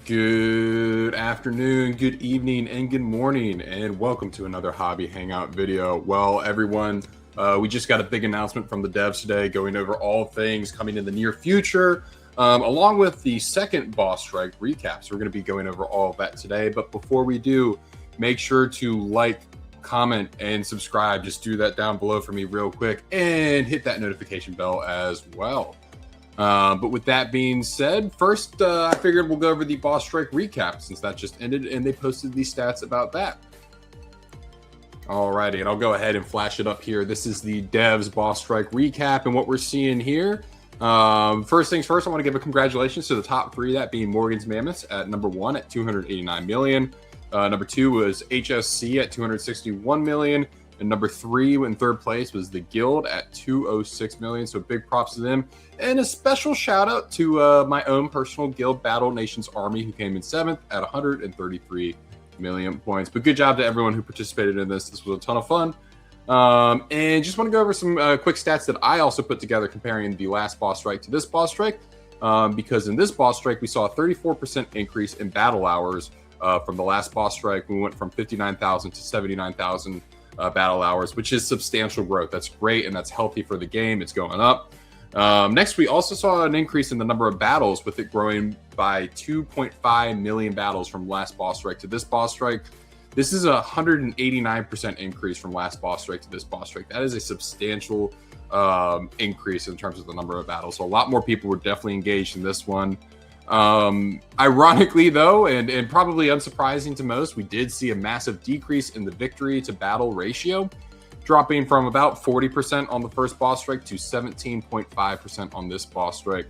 Good afternoon, good evening, and good morning, and welcome to another Hobby Hangout video. Well, everyone, we just got a big announcement from the devs today going over all things coming in the near future, along with the second Boss Strike recap. So we're going to be going over all of that today. But before we do, make sure to like, comment, and subscribe. Just do that down below for me real quick, and hit that notification bell as well. But with that being said, first, I figured we'll go over the Boss Strike recap since that just ended and they posted these stats about that. Alrighty, and I'll go ahead and flash it up here. This is the devs Boss Strike recap, and what we're seeing here. First things first, I want to give a congratulations to the top three, that being Morgan's Mammoths at number 1 at 289 million. Number 2 was HSC at 261 million. And number 3 in third place was the Guild at 206 million. So big props to them. And a special shout out to my own personal guild, Battle Nations Army, who came in 7th at 133 million points. But good job to everyone who participated in this. This was a ton of fun. And just want to go over some quick stats that I also put together comparing the last Boss Strike to this Boss Strike. Because in this Boss Strike, we saw a 34% increase in battle hours from the last Boss Strike. We went from 59,000 to 79,000 battle hours, which is substantial growth. That's great, and that's healthy for the game. It's going up. Next, we also saw an increase in the number of battles, with it growing by 2.5 million battles from last Boss Strike to this Boss Strike. This is a 189% increase from last Boss Strike to this Boss Strike. That is a substantial increase in terms of the number of battles. So a lot more people were definitely engaged in this one. Ironically, though, and probably unsurprising to most, we did see a massive decrease in the victory to battle ratio, dropping from about 40% on the first Boss Strike to 17.5% on this Boss Strike.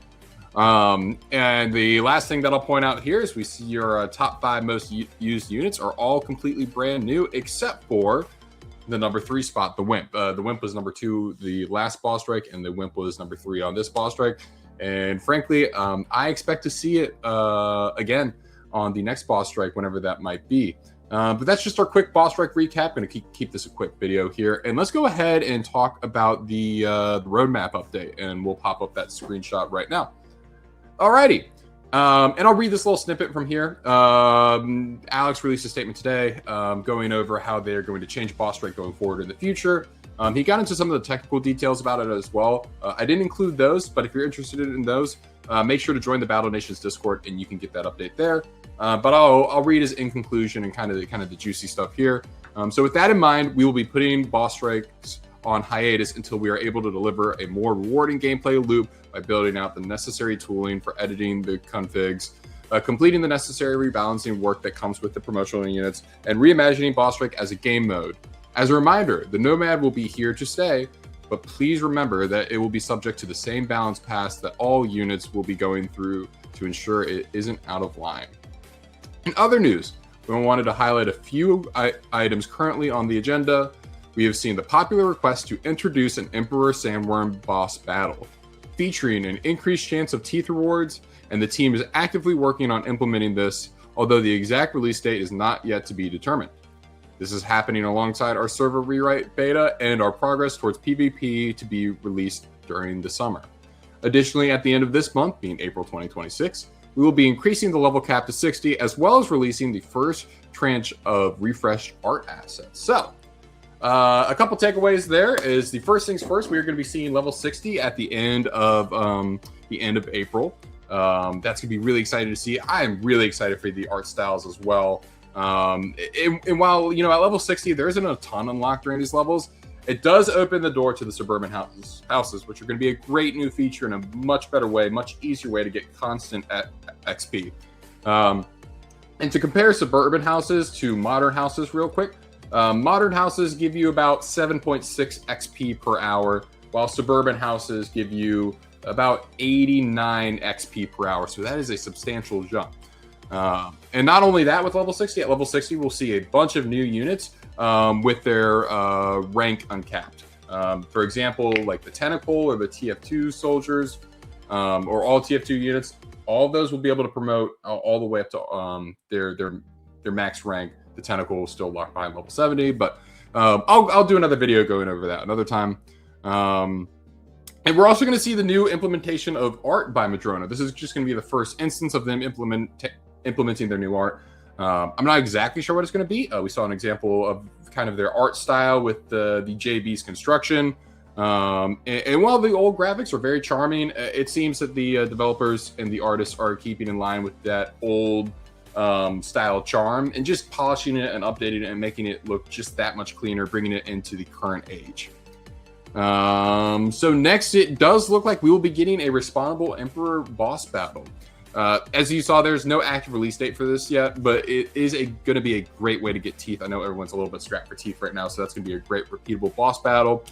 And the last thing that I'll point out here is we see your top 5 most used units are all completely brand new, except for the number 3 spot, the Wimp. The Wimp was number 2 the last Boss Strike, and the Wimp was number 3 on this Boss Strike. And frankly, I expect to see it again on the next Boss Strike, whenever that might be. But that's just our quick Boss Strike recap. Going to keep this a quick video here. And let's go ahead and talk about the roadmap update. And we'll pop up that screenshot right now. Alrighty. And I'll read this little snippet from here. Alex released a statement today going over how they're going to change Boss Strike going forward in the future. He got into some of the technical details about it as well. I didn't include those, but if you're interested in those, make sure to join the Battle Nations Discord, and you can get that update there. But I'll read his in conclusion and kind of the juicy stuff here. So with that in mind, we will be putting Boss Strikes on hiatus until we are able to deliver a more rewarding gameplay loop by building out the necessary tooling for editing the configs, completing the necessary rebalancing work that comes with the promotional units, and reimagining Boss Strike as a game mode. As a reminder, the Nomad will be here to stay, but please remember that it will be subject to the same balance pass that all units will be going through to ensure it isn't out of line. In other news, we wanted to highlight a few items currently on the agenda. We have seen the popular request to introduce an Emperor Sandworm boss battle, featuring an increased chance of teeth rewards, and the team is actively working on implementing this, although the exact release date is not yet to be determined. This is happening alongside our server rewrite beta and our progress towards PvP to be released during the summer. Additionally, at the end of this month, being April 2026, we will be increasing the level cap to 60, as well as releasing the first tranche of refreshed art assets. So, a couple takeaways there is the first things first, we are going to be seeing level 60 at the end of April. That's going to be really exciting to see. I am really excited for the art styles as well. And while, you know, at level 60, there isn't a ton unlocked during these levels, it does open the door to the suburban houses, which are going to be a great new feature and a much better way, much easier way to get constant XP. And to compare suburban houses to modern houses real quick, modern houses give you about 7.6 XP per hour, while suburban houses give you about 89 XP per hour. So that is a substantial jump. And not only that, with level 60, at level 60, we'll see a bunch of new units with their rank uncapped. For example, like the Tentacle or the TF2 soldiers, or all TF2 units, all of those will be able to promote all the way up to their max rank. The Tentacle will still lock behind level 70, but I'll do another video going over that another time. And we're also going to see the new implementation of art by Madrona. This is just going to be the first instance of them implementing their new art. I'm not exactly sure what it's going to be. We saw an example of kind of their art style with the JB's construction. And while the old graphics are very charming, it seems that the developers and the artists are keeping in line with that old style charm and just polishing it and updating it and making it look just that much cleaner, bringing it into the current age. So next, it does look like we will be getting a Respawnable Emperor boss battle. As you saw, there's no active release date for this yet, but it is going to be a great way to get teeth. I know everyone's a little bit strapped for teeth right now, so that's going to be a great repeatable boss battle.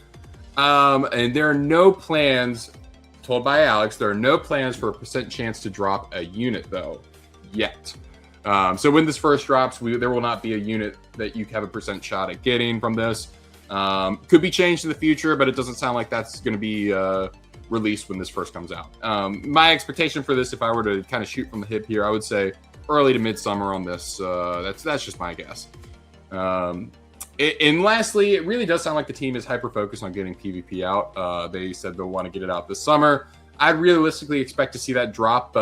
And there are no plans, told by Alex, there are no plans for a % chance to drop a unit, though, yet. So when this first drops, there will not be a unit that you have a % shot at getting from this. Could be changed in the future, but it doesn't sound like that's going to be released when this first comes out. My expectation for this, if I were to kind of shoot from the hip here, I would say early to midsummer on this. That's just my guess. And lastly, it really does sound like the team is hyper-focused on getting PvP out. They said they'll want to get it out this summer. I realistically expect to see that drop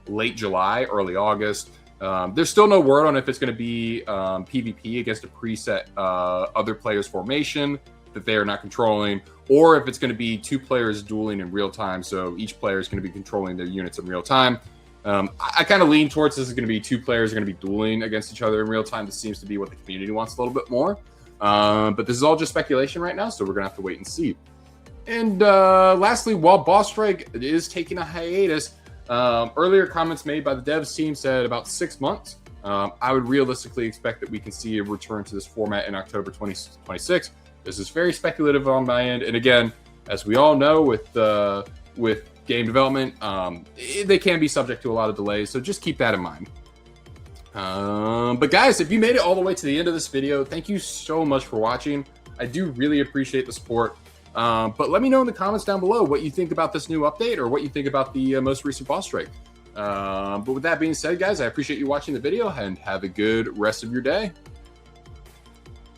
late July, early August. There's still no word on if it's going to be PvP against a preset other players' formation that they are not controlling, or if it's going to be two players dueling in real time, so each player is going to be controlling their units in real time. I kind of lean towards this is going to be two players are going to be dueling against each other in real time. This seems to be what the community wants a little bit more. But this is all just speculation right now, so we're going to have to wait and see. And lastly, while Boss Strike is taking a hiatus, earlier comments made by the devs team said about 6 months. I would realistically expect that we can see a return to this format in October 2026. This is very speculative on my end. And again, as we all know with game development, they can be subject to a lot of delays. So just keep that in mind. But guys, if you made it all the way to the end of this video, thank you so much for watching. I do really appreciate the support. But let me know in the comments down below what you think about this new update or what you think about the most recent Boss Strike. But with that being said, guys, I appreciate you watching the video and have a good rest of your day.